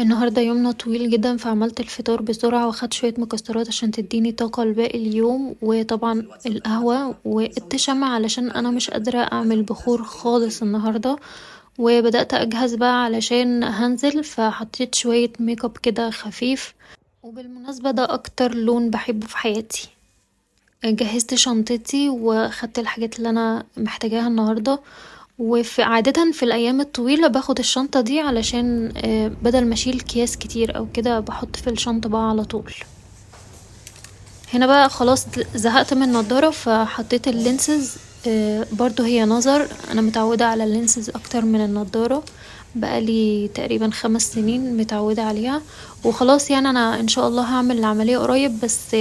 النهاردة يومنا طويل جدا، فعملت الفطار بسرعة واخدت شوية مكسرات عشان تديني طاقة لباقي اليوم، وطبعا القهوة والشمع علشان انا مش قادرة اعمل بخور خالص النهاردة. وبدأت اجهز بقى علشان هنزل، فحطيت شوية ميك اب كده خفيف. وبالمناسبة ده اكتر لون بحبه في حياتي. جهزت شنطتي واخدت الحاجات اللي انا محتاجاها النهاردة. وفي عادة في الأيام الطويلة باخد الشنطة دي علشان بدل ما اشيل اكياس كتير او كده بحط في الشنطة بقى على طول. هنا بقى خلاص زهقت من النضارة فحطيت اللينسز. برضو هي نظر، انا متعودة على اللينسز اكتر من النضارة. بقالي تقريبا 5 سنين متعودة عليها. وخلاص يعني انا ان شاء الله هعمل العملية قريب، بس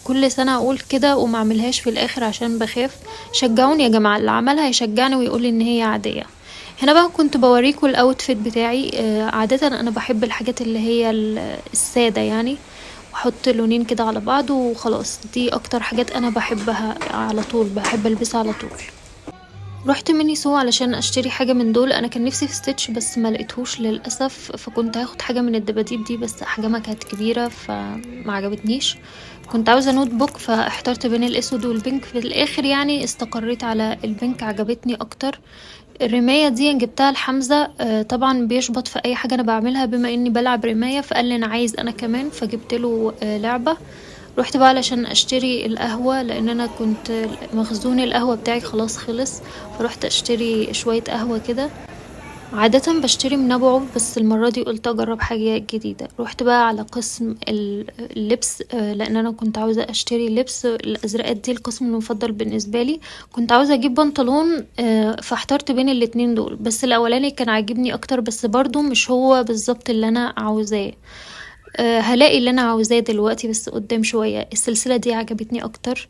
كل سنة اقول كده وما اعملهاش في الاخر عشان بخاف. شجعوني يا جماعة، اللي عملها يشجعني ويقول ان هي عادية. هنا بقى كنت بوريكم الاوتفيت بتاعي. عادة انا بحب الحاجات اللي هي السادة يعني. واحط لونين كده على بعض وخلاص، دي اكتر حاجات انا بحبها على طول، بحب البسها على طول. رحت ميني سو علشان اشتري حاجة من دول، انا كان نفسي في ستيتش بس ما لقيتهوش للأسف، فكنت هاخد حاجة من الدباديب دي بس احجامها كانت كبيرة فما عجبتنيش. كنت عاوزة نوت بوك فاحترت بين الاسود والبينك، في الاخر يعني استقريت على البينك، عجبتني اكتر. الرماية دي جبتها لحمزة. طبعا بيشبط في اي حاجة انا بعملها بما اني بلعب رماية، فقال لي انا عايز انا كمان، فجبتله لعبة. رحت بقى علشان اشتري القهوة لان انا كنت مخزون القهوة بتاعي خلاص خلص. فرحت اشتري شوية قهوة كده. عادة بشتري من ابو عوف بس المرة دي قلت اجرب حاجة جديدة. رحت بقى على قسم اللبس، لان انا كنت عاوزة اشتري لبس الازرقات دي القسم المفضل بالنسبة لي. كنت عاوزة اجيب بنطلون، فاحترت بين الاتنين دول، بس الاولاني كان عاجبني اكتر بس برضو مش هو بالظبط اللي انا عاوزاه. هلاقي اللي انا عاوزاه دلوقتي بس قدام شوية. السلسلة دي عجبتني اكتر.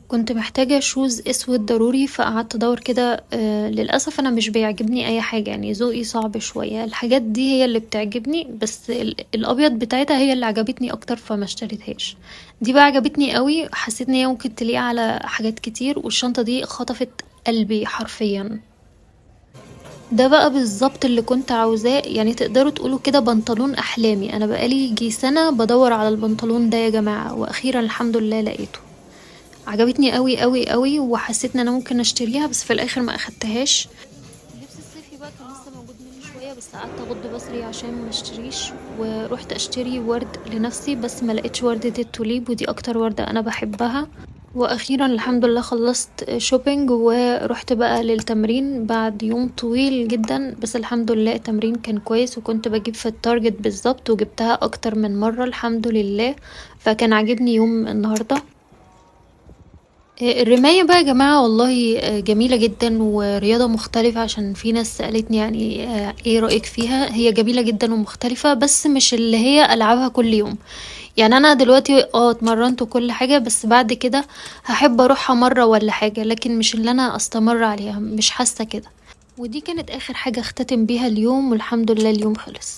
كنت محتاجة شوز اسود ضروري فقعدت ادور كده. للأسف انا مش بيعجبني اي حاجة، يعني ذوقي صعب شوية، الحاجات دي هي اللي بتعجبني بس الابيض بتاعتها هي اللي عجبتني اكتر فما اشتريتهاش. دي بقى عجبتني قوي، حسيت ان هي ممكن تليق على حاجات كتير، والشنطة دي خطفت قلبي حرفيا. ده بقى بالظبط اللي كنت عاوزاه، يعني تقدروا تقولوا كده بنطلون احلامي. انا بقالي يجي سنة بدور على البنطلون ده يا جماعة، واخيرا الحمد لله لقيته. عجبتني قوي قوي قوي وحسيت ان انا ممكن اشتريها، بس في الاخر ما اخدتهاش. اللبس الصيفي بقى كان لسه موجود منه شويه بس قعدت اغض بصري عشان ما اشتريش. ورحت اشتري ورد لنفسي بس ما لقيتش وردة التوليب، ودي اكتر وردة انا بحبها. واخيرا الحمد لله خلصت شوبينج ورحت بقى للتمرين بعد يوم طويل جدا، بس الحمد لله التمرين كان كويس وكنت بجيب في التارجت بالظبط وجبتها اكتر من مرة الحمد لله. فكان عاجبني يوم النهاردة. الرماية بقى يا جماعة والله جميلة جدا ورياضة مختلفة، عشان في ناس سألتني يعني ايه رأيك فيها. هي جميلة جدا ومختلفة بس مش اللي هي ألعبها كل يوم. يعني انا دلوقتي اتمرنت وكل حاجة، بس بعد كده هحب اروحها مرة ولا حاجة، لكن مش اللي انا استمر عليها، مش حاسة كده. ودي كانت اخر حاجة اختتم بيها اليوم، والحمد لله اليوم خلص.